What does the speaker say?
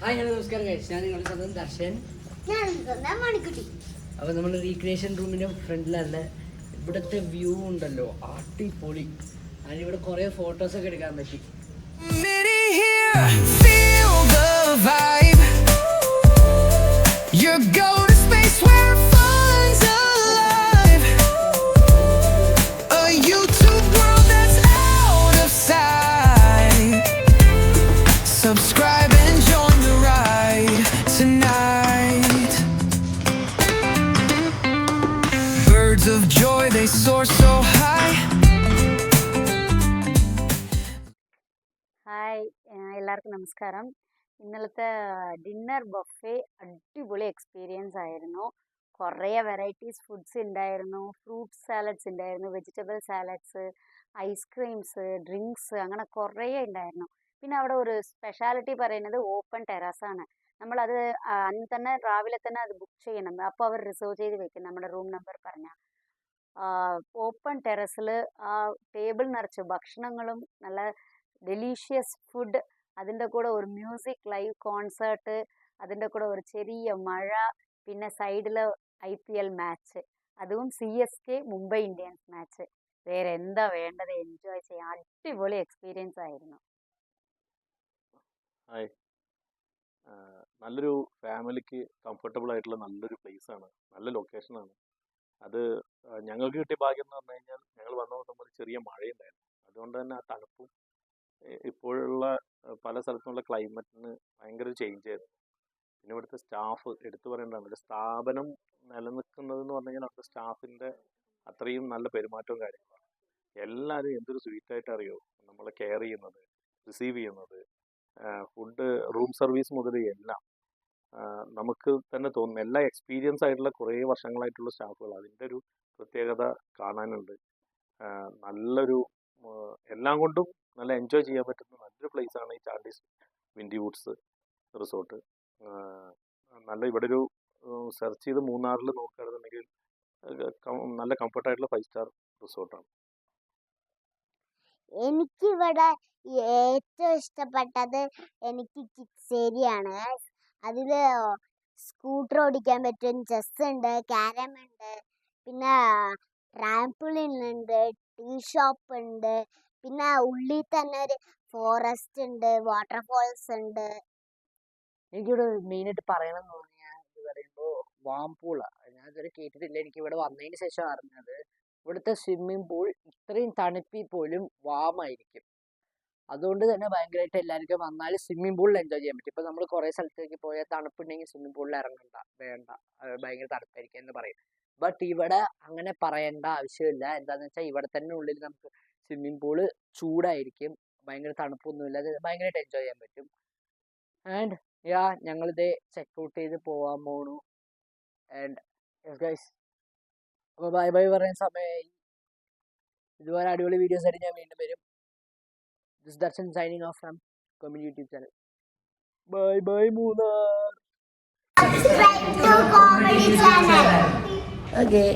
Hi hello നമസ്കാരം guys, ഞാൻ നിങ്ങളുടെ സ്വന്തം ദർശൻ. അപ്പോൾ നമ്മൾ റീക്രിയേഷൻ റൂമിൻ്റെ ഫ്രണ്ടിലാണ്. ഇവിടുത്തെ വ്യൂ ഉണ്ടല്ലോ അടിപൊളി. അതിനിവിടെ കുറേ ഫോട്ടോസൊക്കെ എടുക്കാൻ പറ്റി. Subscribe and join the ride tonight. Birds of joy, they soar so high. Hi, എല്ലാവർക്കും നമസ്കാരം. ഇന്നലത്തെ ഡിന്നർ ബഫേ അടിപൊളി എക്സ്പീരിയൻസ് ആയിരുന്നു. കുറേ വെറൈറ്റീസ് ഫുഡ്സ് ഉണ്ടായിരുന്നു. ഫ്രൂട്ട് സാലഡ്സ് ഉണ്ടായിരുന്നു, വെജിറ്റബിൾ സാലഡ്സ്, ഐസ്ക്രീംസ്, ഡ്രിങ്ക്സ്, അങ്ങനെ കുറേ ഉണ്ടായിരുന്നു. പിന്നെ അവിടെ ഒരു സ്പെഷ്യാലിറ്റി പറയുന്നത് ഓപ്പൺ ടെറസാണ്. നമ്മളത് അന്ന് തന്നെ രാവിലെ തന്നെ അത് ബുക്ക് ചെയ്യണം. അപ്പോൾ അവർ റിസർവ് ചെയ്ത് വെക്കും നമ്മുടെ റൂം നമ്പർ പറഞ്ഞാൽ. ഓപ്പൺ ടെറസിൽ ആ ടേബിൾ നിറച്ച് ഭക്ഷണങ്ങളും നല്ല ഡെലീഷ്യസ് ഫുഡ്, അതിൻ്റെ കൂടെ ഒരു മ്യൂസിക് ലൈവ് കോൺസേർട്ട്, അതിൻ്റെ കൂടെ ഒരു ചെറിയ മഴ, പിന്നെ സൈഡിൽ IPL മാച്ച്, അതും CSK മുംബൈ ഇന്ത്യൻസ് മാച്ച്. വേറെ എന്താ വേണ്ടത്, എൻജോയ് ചെയ്യാൻ അടിപൊളി എക്സ്പീരിയൻസ് ആയിരുന്നു. ഹായ്, നല്ലൊരു ഫാമിലിക്ക് കംഫർട്ടബിൾ ആയിട്ടുള്ള നല്ലൊരു പ്ലേസ് ആണ്, നല്ല ലൊക്കേഷനാണ്. അത് ഞങ്ങൾക്ക് കിട്ടിയ ഭാഗ്യം എന്ന് പറഞ്ഞു കഴിഞ്ഞാൽ ഞങ്ങൾ വന്ന സമയത്ത് ചെറിയ മഴയുണ്ടായിരുന്നു. അതുകൊണ്ട് തന്നെ ആ തണുപ്പും ഇപ്പോഴുള്ള പല സ്ഥലത്തുള്ള ക്ലൈമറ്റിന് ഭയങ്കര ചേഞ്ച് ആയിരുന്നു. പിന്നെ ഇവിടുത്തെ സ്റ്റാഫ് എടുത്തു പറയേണ്ടതാണ്. ഒരു സ്ഥാപനം നിലനിൽക്കുന്നത് എന്ന് പറഞ്ഞു കഴിഞ്ഞാൽ അവിടുത്തെ സ്റ്റാഫിൻ്റെ അത്രയും നല്ല പെരുമാറ്റവും കാര്യങ്ങളാണ്. എല്ലാവരും എന്തൊരു സ്വീറ്റായിട്ട് അറിയോ നമ്മളെ കെയർ ചെയ്യുന്നത്, റിസീവ് ചെയ്യുന്നത്. ഫുഡ്, റൂം സർവീസ് മുതൽ എല്ലാം നമുക്ക് തന്നെ തോന്നുന്നു. എല്ലാ എക്സ്പീരിയൻസ് ആയിട്ടുള്ള കുറേ വർഷങ്ങളായിട്ടുള്ള സ്റ്റാഫുകൾ, അതിൻ്റെ ഒരു പ്രത്യേകത കാണാനുണ്ട്. നല്ലൊരു എല്ലാം കൊണ്ടും നല്ല എൻജോയ് ചെയ്യാൻ പറ്റുന്ന നല്ലൊരു പ്ലേസാണ് ഈ ചാർലീസ് വിൻഡി വുഡ്സ് റിസോർട്ട്. നല്ല ഇവിടെ ഒരു സെർച്ച് ചെയ്ത് മൂന്നാറിൽ നോക്കുകയാണെന്നുണ്ടെങ്കിൽ നല്ല കംഫർട്ടായിട്ടുള്ള 5 സ്റ്റാർ റിസോർട്ടാണ്. എനിക്കിവിടെ ഏറ്റവും ഇഷ്ടപ്പെട്ടത് എനിക്ക് കിഡ്സ് ഏരിയ ആണ്. അതില് സ്കൂട്ടർ ഓടിക്കാൻ പറ്റും, ചെസ് ഉണ്ട്, ക്യാരം ഉണ്ട്, പിന്നെ ട്രാംപുളിൻ ഉണ്ട്, ടീ ഷോപ്പ് ഉണ്ട്, പിന്നെ ഉള്ളിൽ തന്നെ ഒരു ഫോറസ്റ്റ് ഉണ്ട്, വാട്ടർഫോൾസ് ഉണ്ട്. എനിക്കിവിടെ മെയിനായിട്ട് പറയണം എന്ന് തോന്നിയാൽ ഇത് പറയുമ്പോൾ വാംപൂളാണ്. ഞാൻ ഇതുവരെ കേട്ടിട്ടില്ല, എനിക്ക് ഇവിടെ വന്നതിന് ശേഷം അറിഞ്ഞത്. ഇവിടുത്തെ സ്വിമ്മിംഗ് പൂൾ ഇത്രയും തണുപ്പിൽ പോലും വാമായിരിക്കും. അതുകൊണ്ട് തന്നെ ഭയങ്കരമായിട്ട് എല്ലാവർക്കും വന്നാൽ സ്വിമ്മിംഗ് പൂളിൽ എൻജോയ് ചെയ്യാൻ പറ്റും. ഇപ്പോൾ നമ്മൾ കുറേ സ്ഥലത്തേക്ക് പോയാൽ തണുപ്പുണ്ടെങ്കിൽ സ്വിമ്മിംഗ് പൂളിൽ ഇറങ്ങണ്ട, വേണ്ട, ഭയങ്കര തണുപ്പായിരിക്കും എന്ന് പറയും. ബട്ട് ഇവിടെ അങ്ങനെ പറയേണ്ട ആവശ്യമില്ല. എന്താണെന്ന് വെച്ചാൽ ഇവിടെ തന്നെ ഉള്ളിൽ നമുക്ക് സ്വിമ്മിംഗ് പൂള് ചൂടായിരിക്കും, ഭയങ്കര തണുപ്പൊന്നുമില്ല, അത് ഭയങ്കരമായിട്ട് എൻജോയ് ചെയ്യാൻ പറ്റും. ആൻഡ് ഞങ്ങളിത് ചെക്കൗട്ട് ചെയ്ത് പോകാൻ പോണു. ആൻഡ് ഗൈസ്, അപ്പോൾ ബൈ ബൈ പറയുന്ന സമയമായി. ഇതുപോലെ അടിപൊളി വീഡിയോസ് ആയിട്ട് ഞാൻ വീണ്ടും വരും. This Darshan signing off from comedy YouTube channel. Bye bye Munnar. Subscribe to Comedy Channel. Okay.